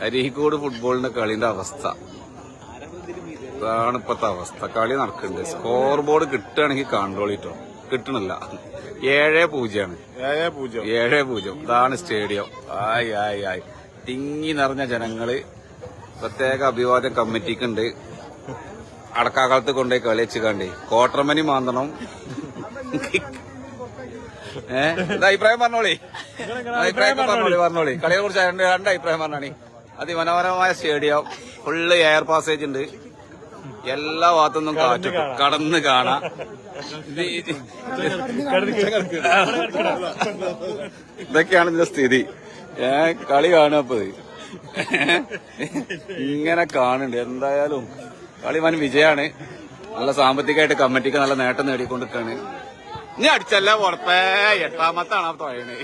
അരീക്കോട് ഫുട്ബോളിന്റെ കളിന്റെ അവസ്ഥ ഇതാണ് ഇപ്പത്തെ അവസ്ഥ. കളി നടക്കുന്നുണ്ട്. സ്കോർ ബോർഡ് കിട്ടുകയാണെങ്കിൽ കൺട്രോളിട്ടോ, കിട്ടണില്ല. 7-0 7-0. ഇതാണ് സ്റ്റേഡിയം. ആയി തിങ്ങി നിറഞ്ഞ ജനങ്ങള്. പ്രത്യേക അഭിവാദ്യം കമ്മിറ്റിക്കുണ്ട്. അടക്കാകാലത്ത് കൊണ്ടുപോയി കളി വെച്ച് കണ്ടേ കോട്ടർമനി മാന്തണം. എന്താ അഭിപ്രായം പറഞ്ഞോളി, പറഞ്ഞോളി. കളിയെ കുറിച്ച് രണ്ട് അഭിപ്രായം പറഞ്ഞാണി. അതിമനോഹരമായ സ്റ്റേഡിയം, ഫുള്ള് എയർ പാസേജ് ഉണ്ട്. എല്ലാ ഭാഗത്തുനിന്നും കാറ്റും കടന്ന് കാണാം. ഇതൊക്കെയാണ് ഇതിന്റെ സ്ഥിതി. കളി കാണുക ഇങ്ങനെ കാണുന്നുണ്ട്. എന്തായാലും കളി വൻ വിജയാണ്. നല്ല സാമ്പത്തികമായിട്ട് കമ്മിറ്റിക്ക് നല്ല നേട്ടം നേടിക്കൊണ്ടിരിക്കാണ്. ഇനി അടിച്ചല്ല പുറത്തെ 8ാമത്താണ് തുഴയണേ.